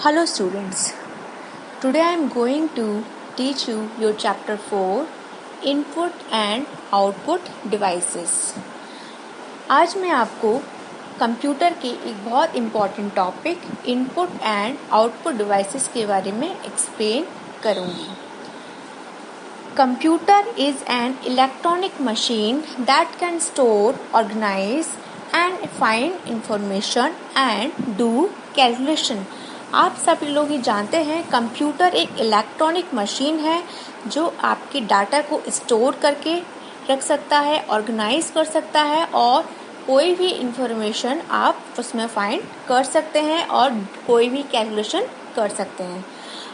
Hello students, today I am going to teach you your chapter 4 Input and Output Devices। आज मैं आपको computer के एक बहुत important topic input and output devices के बारे में एक्सप्लेन करूँगी। Computer is an electronic machine that can store, organize and find information and do calculation। आप सभी लोग ये जानते हैं कंप्यूटर एक इलेक्ट्रॉनिक मशीन है जो आपके डाटा को स्टोर करके रख सकता है, ऑर्गेनाइज कर सकता है और कोई भी इंफॉर्मेशन आप उसमें फाइंड कर सकते हैं और कोई भी कैलकुलेशन कर सकते हैं।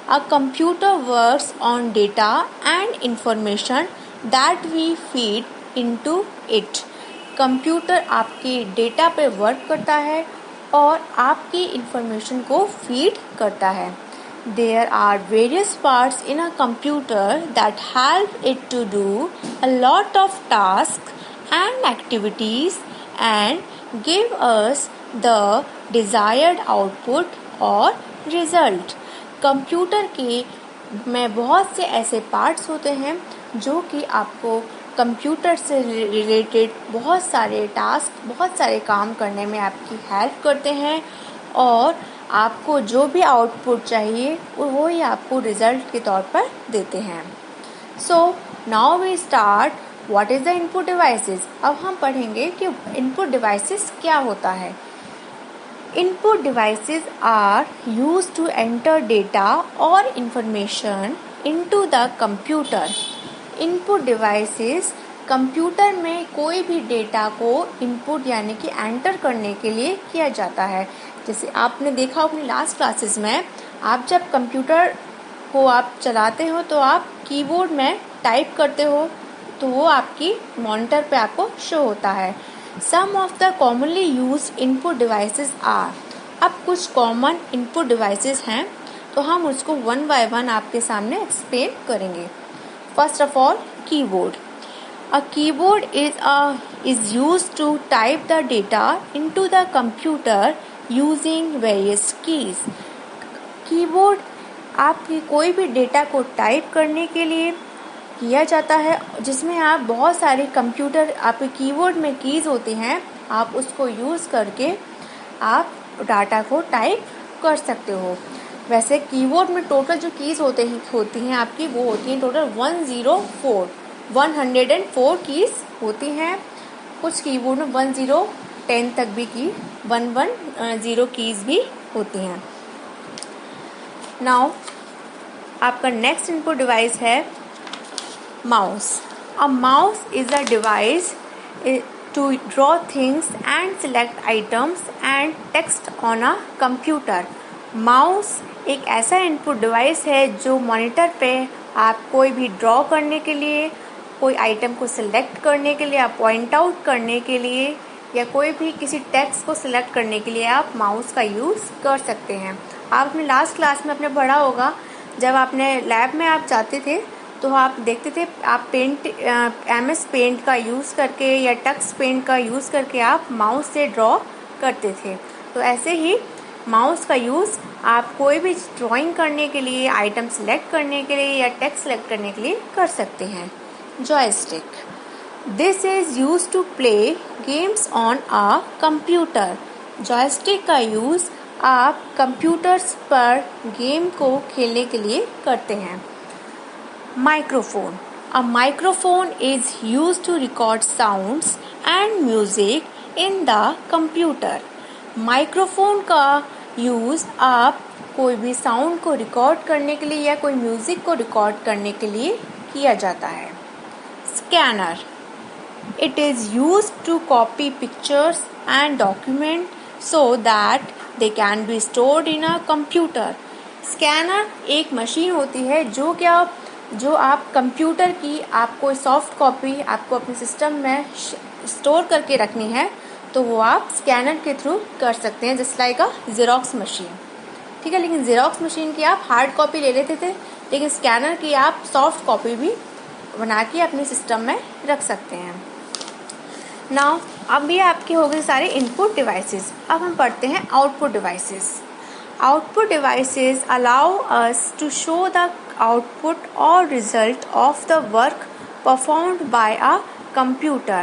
A computer works on data and information that we feed into it। Computer आपके डेटा पे वर्क करता है और आपकी इंफॉर्मेशन को फीड करता है। There are various parts in a computer that help it to do a lot of tasks and activities and give us the desired output or result। Computer के में बहुत से ऐसे पार्ट्स होते हैं जो कि आपको कंप्यूटर से रिलेटेड बहुत सारे टास्क, बहुत सारे काम करने में आपकी हेल्प करते हैं और आपको जो भी आउटपुट चाहिए वो ही आपको रिजल्ट के तौर पर देते हैं। So now we start what is the input devices. अब हम पढ़ेंगे कि इनपुट डिवाइसेस क्या होता है। Input devices are used to enter data or information into the computer। Input devices computer में कोई भी डेटा को इनपुट यानी कि एंटर करने के लिए किया जाता है। जैसे आपने देखा अपनी लास्ट क्लासेस में, आप जब कंप्यूटर को आप चलाते हो तो आप कीबोर्ड में टाइप करते हो तो वो आपकी मॉनिटर पे आपको शो होता है। Some of the commonly used input devices are। अब कुछ कॉमन इनपुट डिवाइसेस हैं तो हम उसको वन बाय वन आपके सामने एक्सप्लेन करेंगे। First of all, keyboard. A keyboard is used to type the data into the computer using various keys। Keyboard आपकी कोई भी डेटा को टाइप करने के लिए किया जाता है जिसमें आप बहुत सारे कंप्यूटर आपके कीबोर्ड में कीज होती हैं, आप उसको यूज़ करके आप डाटा को टाइप कर सकते हो। वैसे कीबोर्ड में टोटल जो कीज होती हैं आपकी वो होती हैं टोटल 104 कीज होती हैं। कुछ कीबोर्ड में 10 तक भी की 110 कीज भी होती हैं। नाउ आपका नेक्स्ट इनपुट डिवाइस है mouse। A mouse is a device to draw things and select items and text on a computer। mouse एक ऐसा इनपुट डिवाइस है जो मॉनिटर पे आप कोई भी ड्रॉ करने के लिए, कोई आइटम को सिलेक्ट करने के लिए, आप पॉइंट आउट करने के लिए या कोई भी किसी टेक्स्ट को सिलेक्ट करने के लिए आप माउस का यूज़ कर सकते हैं। आप अपने लास्ट क्लास में आपने पढ़ा होगा, जब आपने लैब में आप जाते थे तो आप देखते थे आप MS पेंट का यूज़ करके या टक्स पेंट का यूज़ करके आप माउस से ड्रॉ करते थे। तो ऐसे ही माउस का यूज़ आप कोई भी ड्राइंग करने के लिए, आइटम सेलेक्ट करने के लिए या टेक्स्ट सेलेक्ट करने के लिए कर सकते हैं। Joystick. This is use to play games on a computer. Joystick का यूज़ आप कंप्यूटर्स पर गेम को खेलने के लिए करते हैं। Microphone। A microphone is used to record sounds and music in the computer। Microphone का यूज़ आप कोई भी साउंड को रिकॉर्ड करने के लिए या कोई म्यूज़िक को रिकॉर्ड करने के लिए किया जाता है। Scanner. It is used to copy pictures and document so that they can be stored in a computer। Scanner एक मशीन होती है जो आप कंप्यूटर की आपको सॉफ्ट कॉपी आपको अपने सिस्टम में स्टोर करके रखनी है तो वो आप स्कैनर के थ्रू कर सकते हैं, जस्ट लाइक अ ज़ेरॉक्स मशीन। ठीक है, लेकिन ज़ेरॉक्स मशीन की आप हार्ड कॉपी ले लेते थे, लेकिन स्कैनर की आप सॉफ्ट कॉपी भी बना के अपने सिस्टम में रख सकते हैं। नाउ अब ये आपके हो गए सारे इनपुट डिवाइसेस। अब हम पढ़ते हैं output devices. Output devices allow us to show the output or result of the work performed by a computer.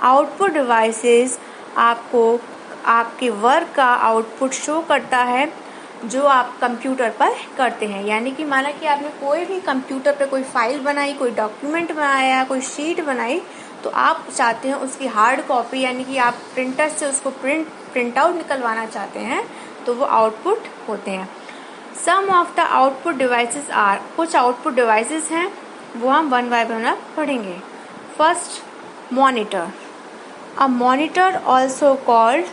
Output devices आपको आपके वर्क का आउटपुट शो करता है जो आप कंप्यूटर पर करते हैं। यानी कि माना कि आपने कोई भी कंप्यूटर पर कोई फाइल बनाई, कोई डॉक्यूमेंट बनाया, कोई शीट बनाई, तो आप चाहते हैं उसकी हार्ड कॉपी, यानी कि आप प्रिंटर से उसको प्रिंट आउट निकलवाना चाहते हैं, तो वो आउटपुट होते हैं। Some of the output devices are, कुछ आउटपुट डिवाइसेस हैं वो हम वन बाय वन पढ़ेंगे। First, monitor. A monitor also called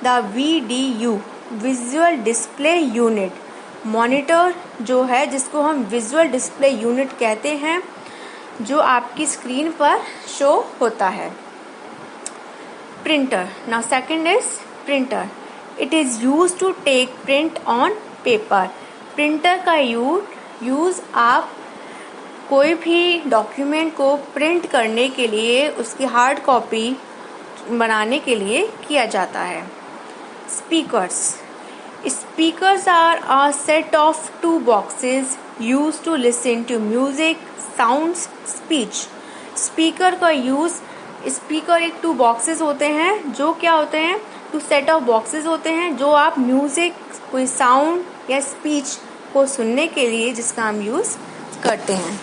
the VDU, visual display unit. Monitor जो है, जिसको हम विजुअल डिस्प्ले यूनिट कहते हैं, जो आपकी स्क्रीन पर शो होता है। Printer. Now second is printer. It is use to take print on paper. Printer का यूज़ आप कोई भी डॉक्यूमेंट को प्रिंट करने के लिए, उसकी हार्ड कॉपी बनाने के लिए किया जाता है। Speakers. Speakers are a set of two boxes use to listen to music, sounds, speech. Speaker का यूज़, स्पीकर एक टू बॉक्सेस होते हैं, जो क्या होते हैं, टू सेट ऑफ बॉक्सेस होते हैं, जो आप म्यूजिक, कोई साउंड या स्पीच को सुनने के लिए जिसका हम यूज़ करते हैं।